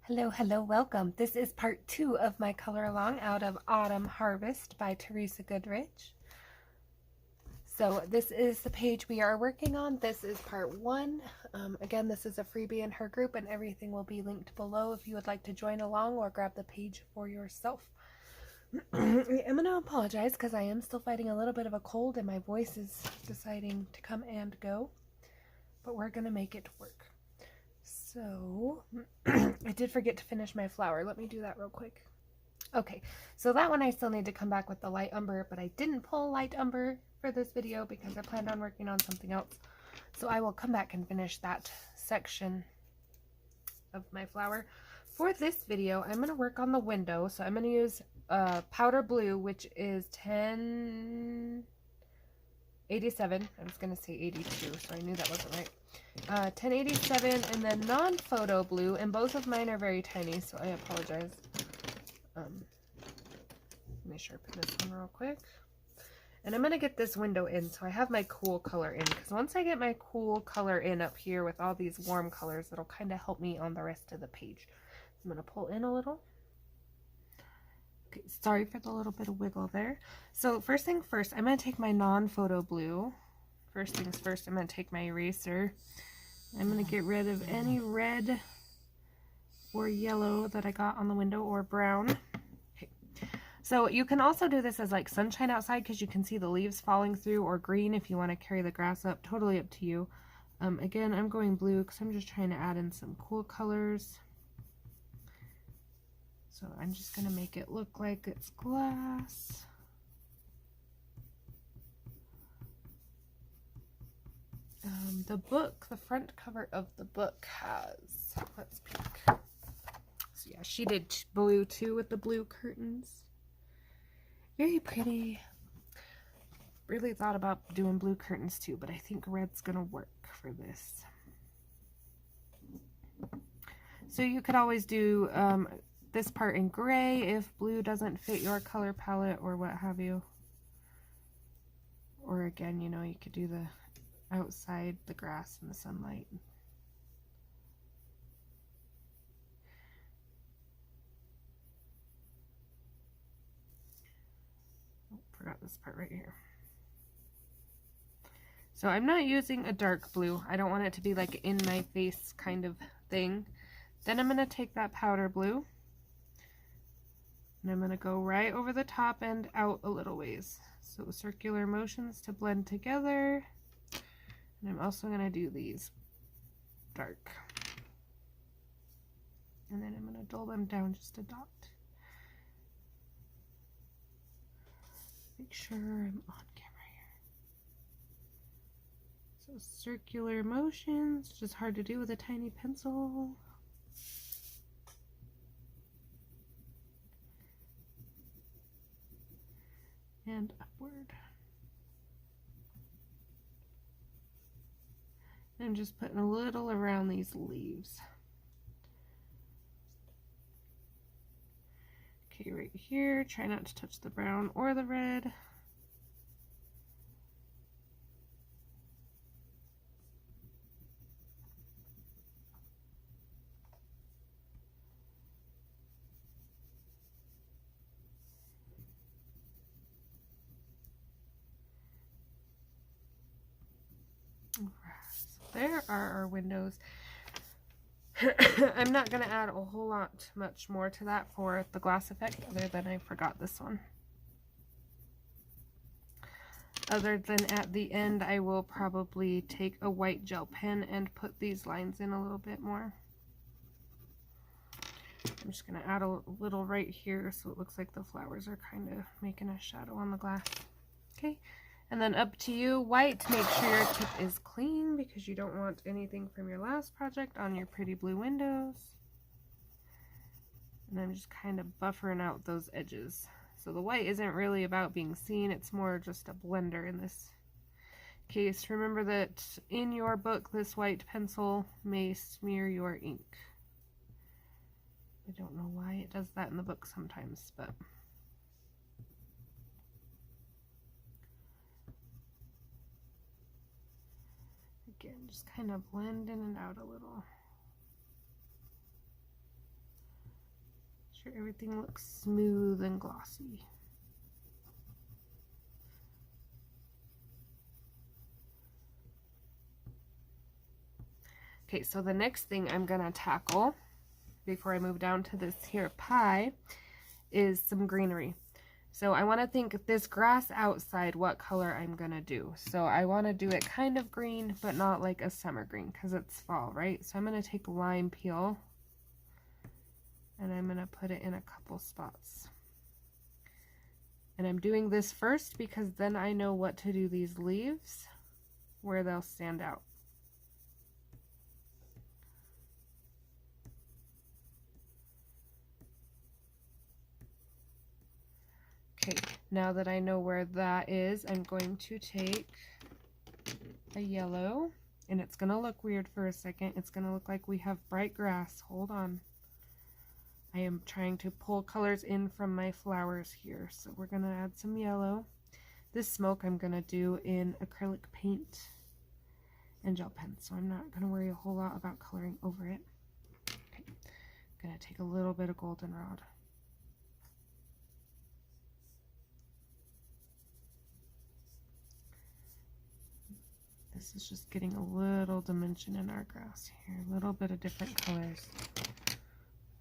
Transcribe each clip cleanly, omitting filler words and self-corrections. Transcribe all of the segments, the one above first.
Hello, hello, welcome. This is part 2 of my color along out of Autumn Harvest by Teresagoodridge. So this is the page we are working on. This is part 1. Again, this is a freebie in her group and everything will be linked below if you would like to join along or grab the page for yourself. I am going to apologize because I am still fighting a little bit of a cold and my voice is deciding to come and go, but we're going to make it work. So I did forget to finish my flower. Let me do that real quick. Okay, so that one I still need to come back with the light umber, but I didn't pull light umber for this video because I planned on working on something else. So I will come back and finish that section of my flower. For this video, I'm going to work on the window. So I'm going to use powder blue, which is 1087. I was going to say 82, so I knew that wasn't right. 1087 and then non-photo blue, and both of mine are very tiny, so I apologize. Let me sharpen this one real quick. And I'm going to get this window in so I have my cool color in, because once I get my cool color in up here with all these warm colors, it'll kind of help me on the rest of the page. I'm going to pull in a little. Okay, sorry for the little bit of wiggle there. So first thing first, I'm going to take my non-photo blue. First things first, I'm going to take my eraser. I'm going to get rid of any red or yellow that I got on the window, or brown. Okay. So you can also do this as like sunshine outside because you can see the leaves falling through, or green if you want to carry the grass up. Totally up to you. Again, I'm going blue because I'm just trying to add in some cool colors. So I'm just going to make it look like it's glass. The book, the front cover of the book has, let's peek. So yeah, she did blue too with the blue curtains. Very pretty. Really thought about doing blue curtains too, but I think red's gonna work for this. So you could always do this part in gray if blue doesn't fit your color palette or what have you. Or again, you know, you could do the outside, the grass and the sunlight. Oh, forgot this part right here. So I'm not using a dark blue. I don't want it to be like in my face kind of thing. Then I'm going to take that powder blue and I'm going to go right over the top and out a little ways. So circular motions to blend together. And I'm also going to do these dark. And then I'm going to dull them down just a dot. Make sure I'm on camera here. So circular motions, just hard to do with a tiny pencil. And upward. I'm just putting a little around these leaves. Okay, right here, try not to touch the brown or the red. There are our windows. I'm not going to add a whole lot much more to that for the glass effect, other than I forgot this one. Other than at the end, I will probably take a white gel pen and put these lines in a little bit more. I'm just going to add a little right here so it looks like the flowers are kind of making a shadow on the glass. Okay. And then up to you, white, make sure your tip is clean because you don't want anything from your last project on your pretty blue windows. And I'm just kind of buffering out those edges. So the white isn't really about being seen, it's more just a blender in this case. Remember that in your book, this white pencil may smear your ink. I don't know why it does that in the book sometimes, but... Again, just kind of blend in and out a little. sure everything looks smooth and glossy. Okay, so the next thing I'm gonna tackle before I move down to this here pie is some greenery. So I want to think this grass outside what color I'm gonna do. So I want to do it kind of green, but not like a summer green because it's fall, right? So I'm gonna take lime peel and I'm gonna put it in a couple spots. And I'm doing this first because then I know what to do these leaves, where they'll stand out. Okay, now that I know where that is, I'm going to take a yellow, and it's gonna look weird for a second. It's gonna look like we have bright grass. Hold on. I am trying to pull colors in from my flowers here. So we're gonna add some yellow. This smoke I'm gonna do in acrylic paint and gel pen, so I'm not gonna worry a whole lot about coloring over it. Okay, I'm gonna take a little bit of goldenrod. This is just getting a little dimension in our grass here, a little bit of different colors.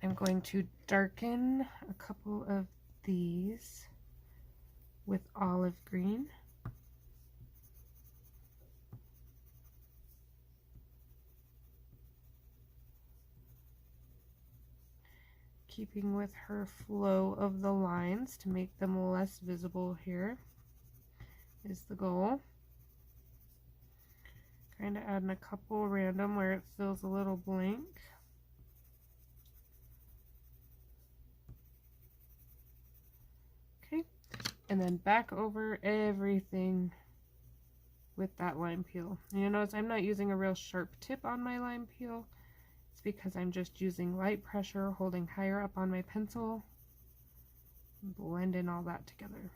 I'm going to darken a couple of these with olive green. Keeping with her flow of the lines to make them less visible here is the goal. Kind of adding a couple random where it feels a little blank. Okay, and then back over everything with that lime peel. And you notice I'm not using a real sharp tip on my lime peel. It's because I'm just using light pressure, holding higher up on my pencil, and blending all that together.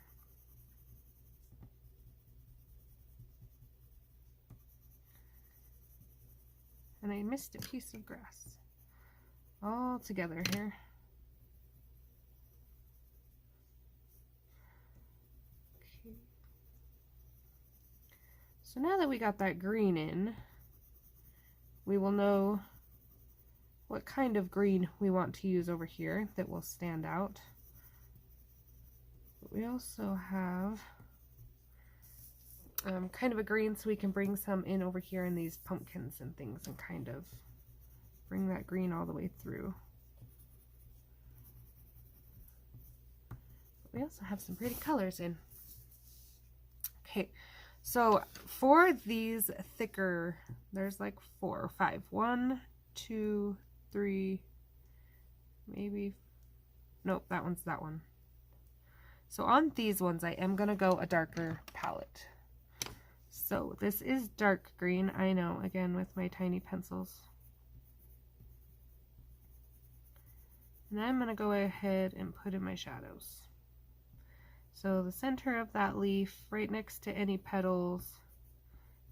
And I missed a piece of grass all together here. Okay. So now that we got that green in, we will know what kind of green we want to use over here that will stand out. But we also have kind of a green, so we can bring some in over here in these pumpkins and things and kind of bring that green all the way through. But we also have some pretty colors in. Okay, so for these thicker, there's like 4 or 5. 1, 2, 3, maybe, nope, that one's that one. So on these ones, I am gonna go a darker palette. So this is dark green, I know, again with my tiny pencils. And I'm gonna go ahead and put in my shadows. So the center of that leaf, right next to any petals,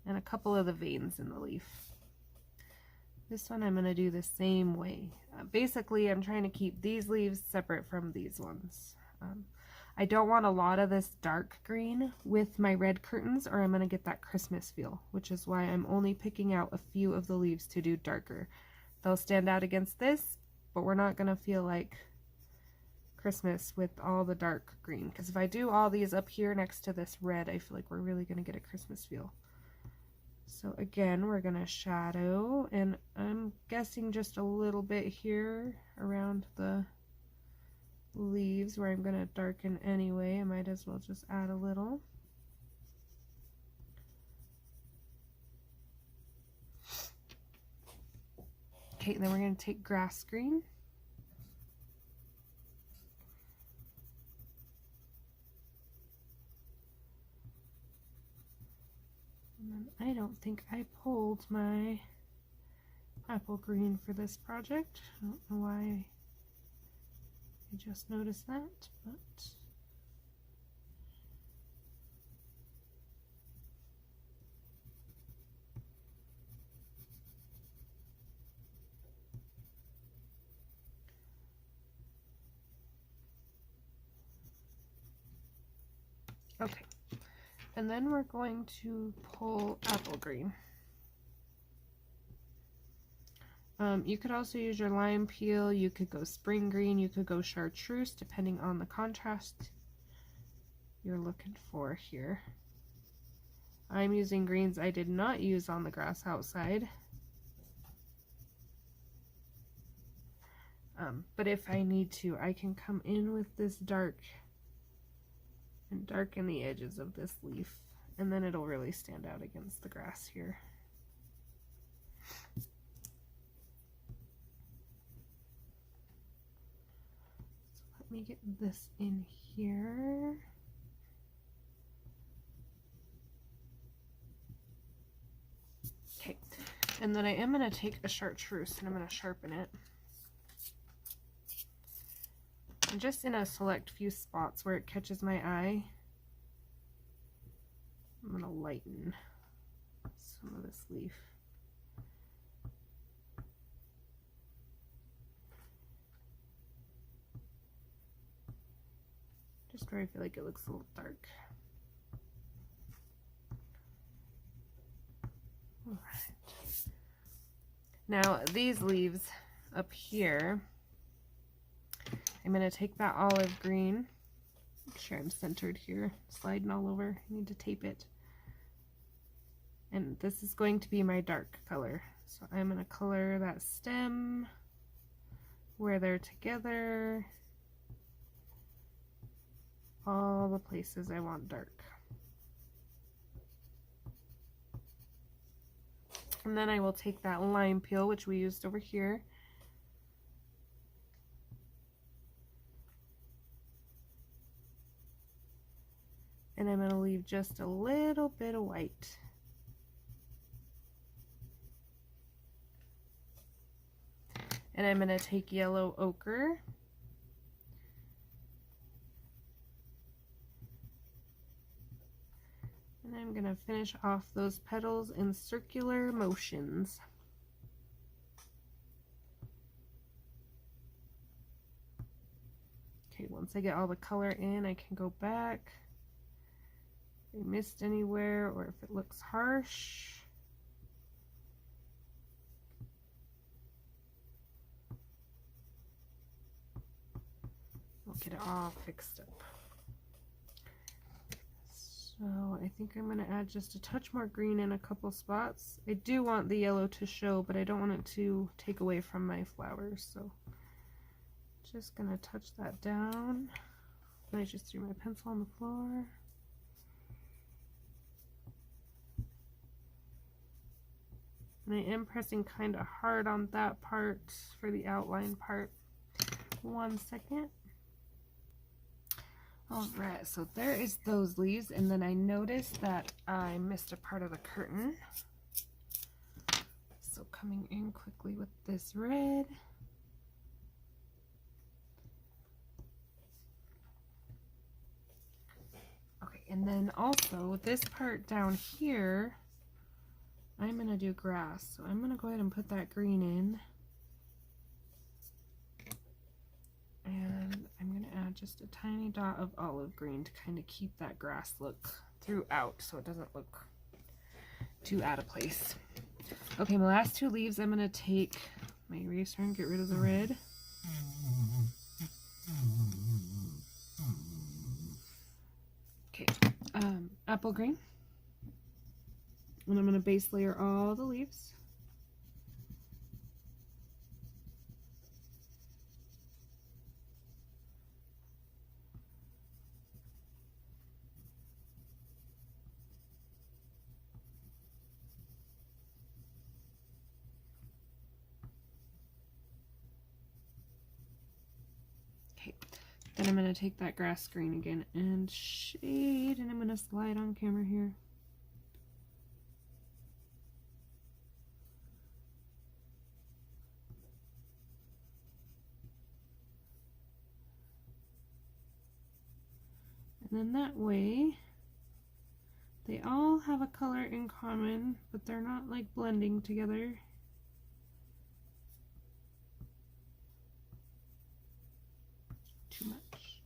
and a couple of the veins in the leaf. This one I'm gonna do the same way. Basically, I'm trying to keep these leaves separate from these ones. I don't want a lot of this dark green with my red curtains, or I'm going to get that Christmas feel, which is why I'm only picking out a few of the leaves to do darker. They'll stand out against this, but we're not going to feel like Christmas with all the dark green, because if I do all these up here next to this red, I feel like we're really going to get a Christmas feel. So again, we're going to shadow, and I'm guessing just a little bit here around the leaves where I'm going to darken anyway. I might as well just add a little. Okay, then we're going to take grass green. And then I don't think I pulled my apple green for this project. I don't know why I just noticed that, but Okay, and then we're going to pull apple green. You could also use your lime peel, you could go spring green, you could go chartreuse, depending on the contrast you're looking for here. I'm using greens I did not use on the grass outside. But if I need to, I can come in with this dark and darken the edges of this leaf, and then it'll really stand out against the grass here. So let me get this in here. Okay, and then I am going to take a chartreuse and I'm going to sharpen it. And just in a select few spots where it catches my eye, I'm going to lighten some of this leaf. Just where I feel like it looks a little dark. All right. Now these leaves up here, I'm going to take that olive green, make sure I'm centered here, sliding all over, I need to tape it. And this is going to be my dark color. So I'm going to color that stem where they're together, all the places I want dark. And then I will take that lime peel, which we used over here, and I'm going to leave just a little bit of white. And I'm going to take yellow ochre, and I'm going to finish off those petals in circular motions. Okay, once I get all the color in, I can go back. If I missed anywhere or if it looks harsh. We'll get it all fixed up. So I think I'm going to add just a touch more green in a couple spots. I do want the yellow to show, but I don't want it to take away from my flowers. So just going to touch that down. And I just threw my pencil on the floor. And I am pressing kind of hard on that part for the outline part. 1 second. Alright, so there is those leaves, and then I noticed that I missed a part of the curtain. So coming in quickly with this red. Okay, and then also this part down here, I'm going to do grass. So I'm going to go ahead and put that green in. And I'm going to add just a tiny dot of olive green to kind of keep that grass look throughout so it doesn't look too out of place. Okay, my last two leaves, I'm going to take my eraser and get rid of the red. Okay, apple green. And I'm going to base layer all the leaves. Okay, then I'm going to take that grass green again and shade, and I'm going to slide on camera here. And then that way, they all have a color in common, but they're not like blending together. Too much.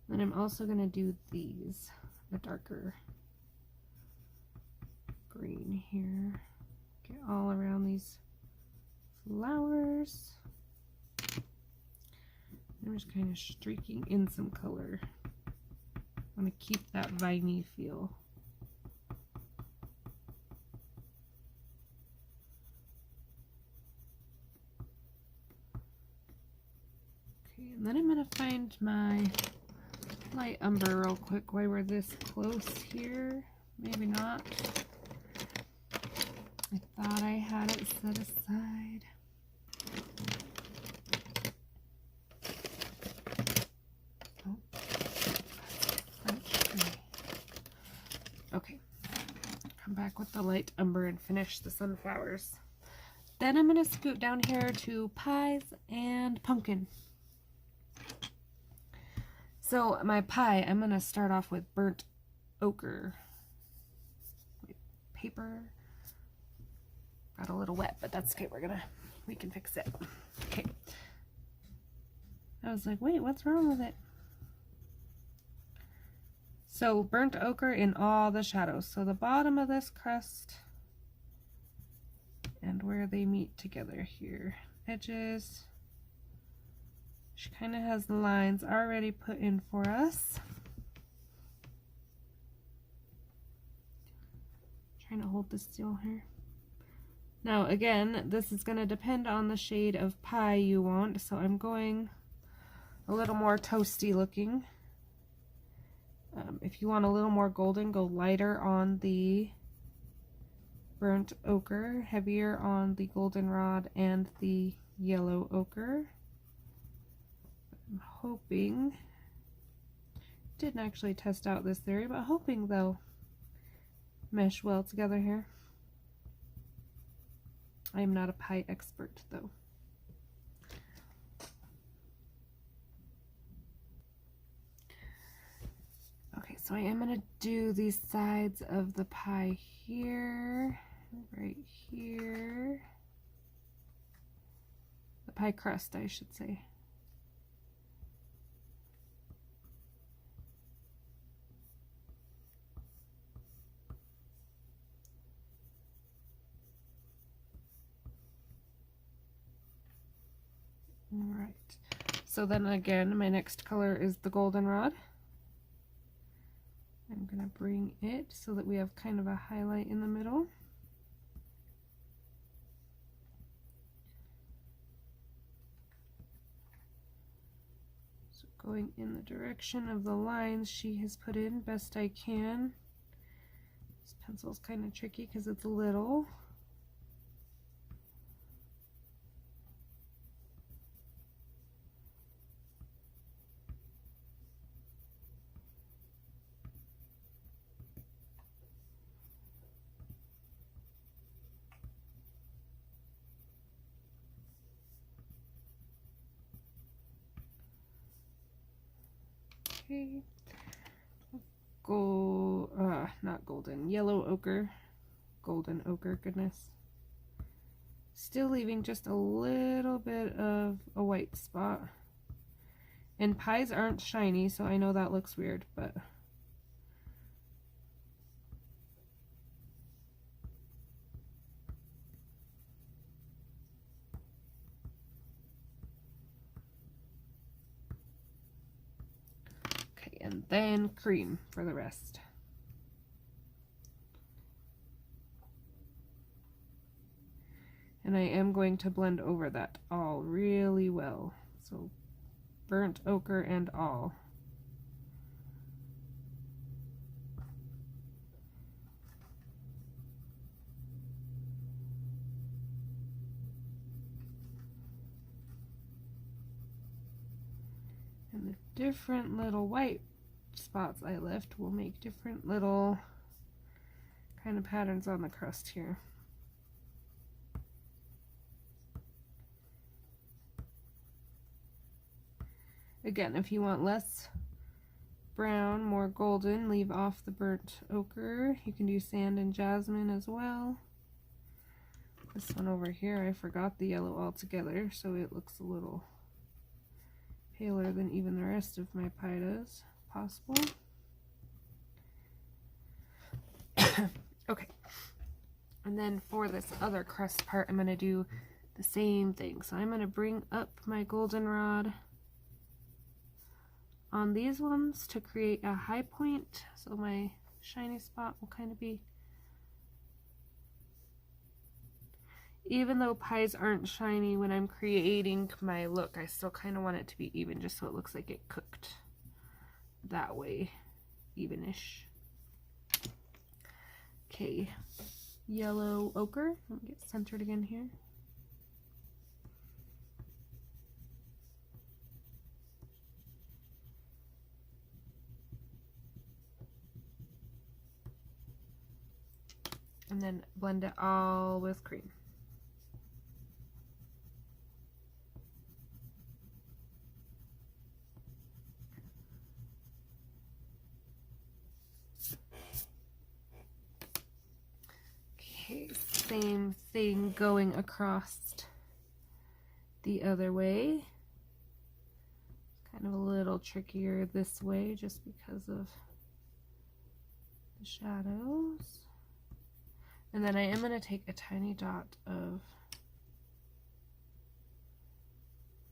Then I'm also going to do these, a darker green here. Get all around these flowers. I'm just kind of streaking in some color. I want to keep that viney feel. Okay, and then I'm going to find my light umber real quick while we're this close here. Maybe not. I thought I had it set aside. Oh, French gray. Okay, come back with the light umber and finish the sunflowers. Then I'm going to scoot down here to pies and pumpkin. So my pie, I'm going to start off with burnt ochre. Paper. Got a little wet, but that's okay. We can fix it. Okay. I was like, wait, what's wrong with it? So burnt ochre in all the shadows. So the bottom of this crust and where they meet together here. Edges. She kind of has the lines already put in for us. Trying to hold this still here. Now again, this is going to depend on the shade of pie you want, so I'm going a little more toasty looking. If you want a little more golden, go lighter on the burnt ochre, heavier on the goldenrod and the yellow ochre. I'm hoping, didn't actually test out this theory, but hoping they'll mesh well together here. I am not a pie expert though. Okay, so I am going to do these sides of the pie here, right here. The pie crust, I should say. Alright, so then again, my next color is the goldenrod. I'm going to bring it so that we have kind of a highlight in the middle. So going in the direction of the lines she has put in best I can. This pencil's kind of tricky because it's little. Okay, not golden, yellow ochre, golden ochre, goodness. Still leaving just a little bit of a white spot. And pies aren't shiny, so I know that looks weird, but and then cream for the rest. And I am going to blend over that all really well. So burnt ochre and all. And the different little white spots I left will make different little kind of patterns on the crust here. Again, if you want less brown, more golden, leave off the burnt ochre. You can do sand and jasmine as well. This one over here, I forgot the yellow altogether, so it looks a little paler than even the rest of my pie does. possible. Okay. And then for this other crust part, I'm going to do the same thing. So I'm going to bring up my goldenrod on these ones to create a high point. So my shiny spot will kind of be, even though pies aren't shiny when I'm creating my look, I still kind of want it to be even just so it looks like it cooked that way, evenish. Okay, yellow ochre. Let me get centered again here. And then blend it all with cream. Okay, same thing going across the other way. Kind of a little trickier this way just because of the shadows. And then I am going to take a tiny dot of,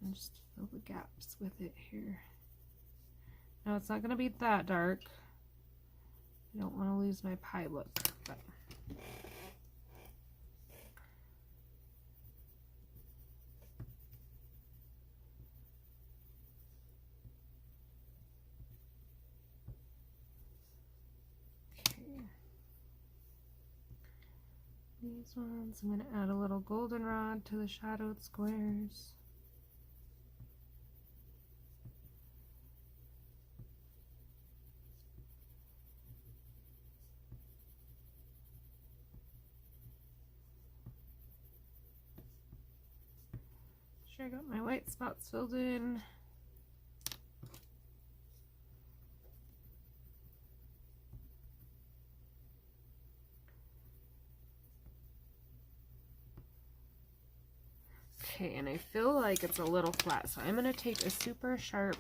and just fill the gaps with it here. Now it's not going to be that dark. I don't want to lose my pie look, but these ones, I'm going to add a little goldenrod to the shadowed squares. Sure, I got my white spots filled in. Okay, and I feel like it's a little flat, so I'm going to take a super sharp,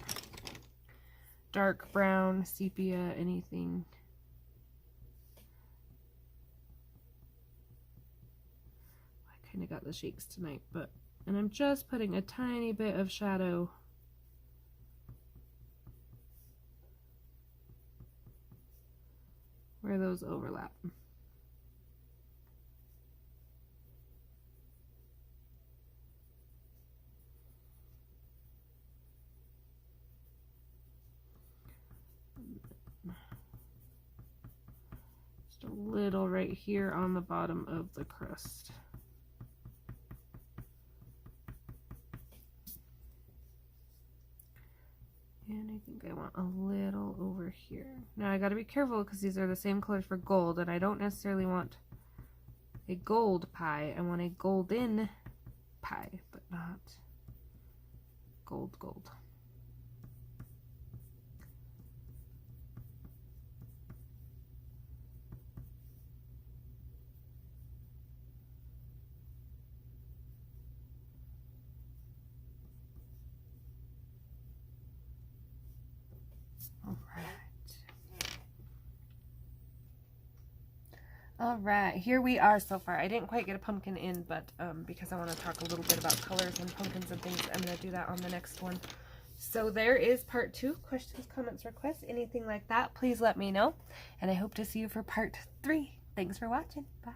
dark brown, sepia, anything. I kind of got the shakes tonight, and I'm just putting a tiny bit of shadow where those overlap. Just a little right here on the bottom of the crust. And I think I want a little over here. Now I gotta be careful because these are the same color for gold, and I don't necessarily want a gold pie. I want a golden pie, but not gold gold. All right, here we are so far. I didn't quite get a pumpkin in, but because I want to talk a little bit about colors and pumpkins and things, I'm going to do that on the next one. So there is part 2. Questions, comments, requests, anything like that, please let me know. And I hope to see you for part 3. Thanks for watching. Bye.